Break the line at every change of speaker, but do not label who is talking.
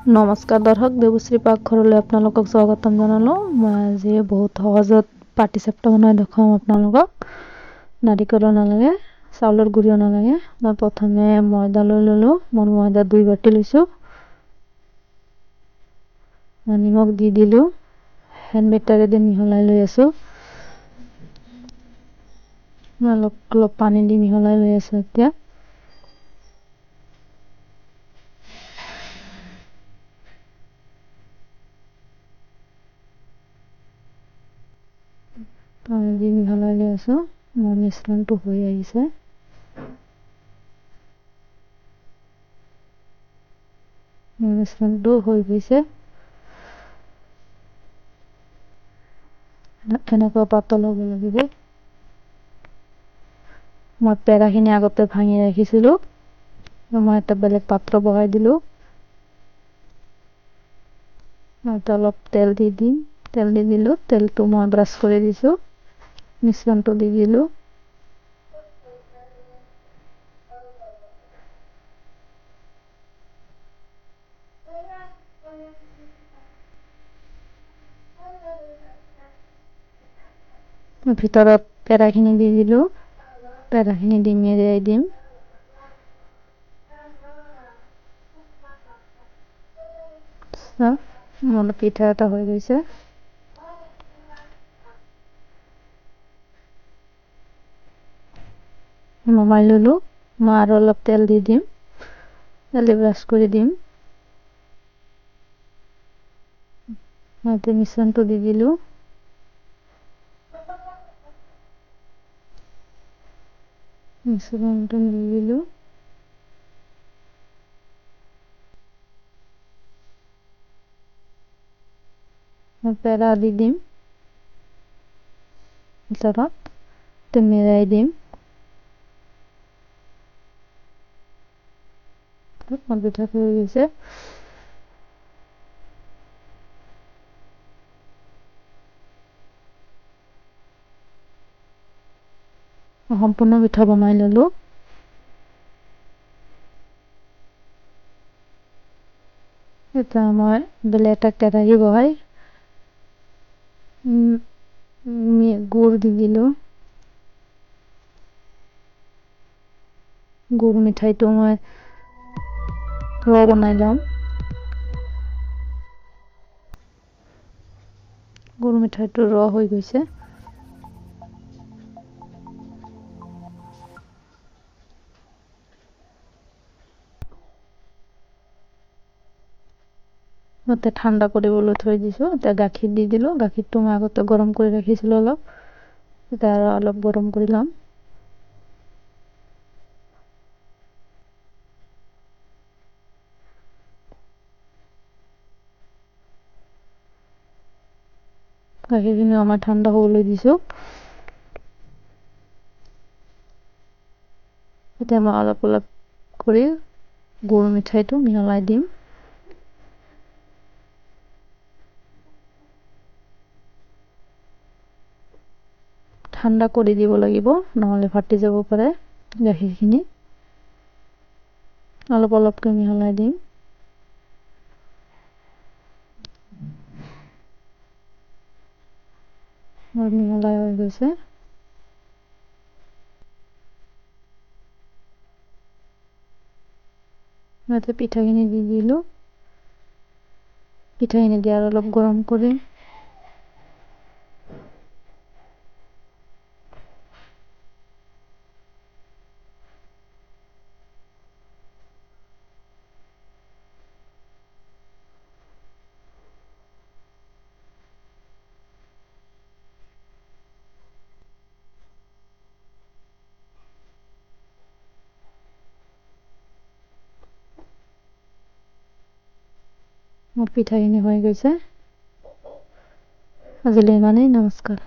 নমস্কাৰ দৰ্শক, দেৱশ্ৰী পাকঘৰলৈ আপোনালোকক স্বাগতম জনালোঁ। মই আজি বহুত সহজত পাটিচাপটা বনাই দেখুৱাম আপোনালোকক। নাৰিকলো নালাগে, চাউলৰ গুড়িও নালাগে। মই প্ৰথমে ময়দা লৈ ল'লোঁ। মই ময়দা 2 বাটি লৈছোঁ। নিমখ দি দিলোঁ। হেণ্ড বিটাৰেদি মিহলাই লৈ আছোঁ। মই অলপ পানী দি মিহলাই লৈ আছোঁ এতিয়া। পানী দি মিহলাই লৈ আছোঁ। মোৰ মিশ্ৰণটো হৈ আহিছে। মিশ্ৰণটো হৈ গৈছে। এনেকুৱা পাতল হ'ব লাগিব। মই পেৰাখিনি আগতে ভাঙি ৰাখিছিলোঁ। মই এটা বেলেগ পাত্ৰ বহাই দিলোঁ। অলপ তেল দি দিম। তেল দি দিলোঁ। তেলটো মই ব্ৰাছ কৰি দিছোঁ। মিশ্ৰণটো দি দিলোঁ। ভিতৰত পেৰাখিনি দি দিলোঁ। পেৰাখিনি দি মেৰিয়াই দিম। মোৰ পিঠা এটা হৈ গৈছে। নমাই ল'লোঁ। মই আৰু অলপ তেল দি দিম। তেল দি ব্ৰাছ কৰি দিম। মই মিশ্ৰণটো দি দিলোঁ। মিশ্ৰণটো দি দিলোঁ। মই পেৰা দি দিম। ভিতৰত মেৰিয়াই দিম। মোৰ পিঠাটো হৈ গৈছে। সম্পূৰ্ণ পিঠা বনাই ল'লোঁ। এতিয়া মই বেলেগ এটা কেৰাহী বহাই গুড় দি দিলোঁ। গুড় মিঠাইটো মই বনাই ল'ম। গুড় মিঠাইটো হৈ গৈছে। মতে ঠাণ্ডা কৰিবলৈ থৈ দিছোঁ। এতিয়া গাখীৰ দি দিলোঁ। গাখীৰটো মই আগতে গৰম কৰি ৰাখিছিলোঁ অলপ। এতিয়া আৰু অলপ গৰম কৰি ল'ম। গাখীৰখিনি আমাৰ ঠাণ্ডা হ'বলৈ দিছোঁ। এতিয়া মই অলপ অলপ কৰি গুড় মিঠাইটো মিহলাই দিম। ঠাণ্ডা কৰি দিব লাগিব, নহ'লে ফাটি যাব পাৰে। গাখীৰখিনি অলপ অলপকৈ মিহলাই দিম। মোৰ মিহলাই হৈ গৈছে। ইয়াতে পিঠাখিনি দি দিলোঁ। পিঠাখিনি দি আৰু অলপ গৰম কৰিম। মোৰ পিঠাখিনি হৈ গৈছে। আজিলৈ ইমানেই। নমস্কাৰ।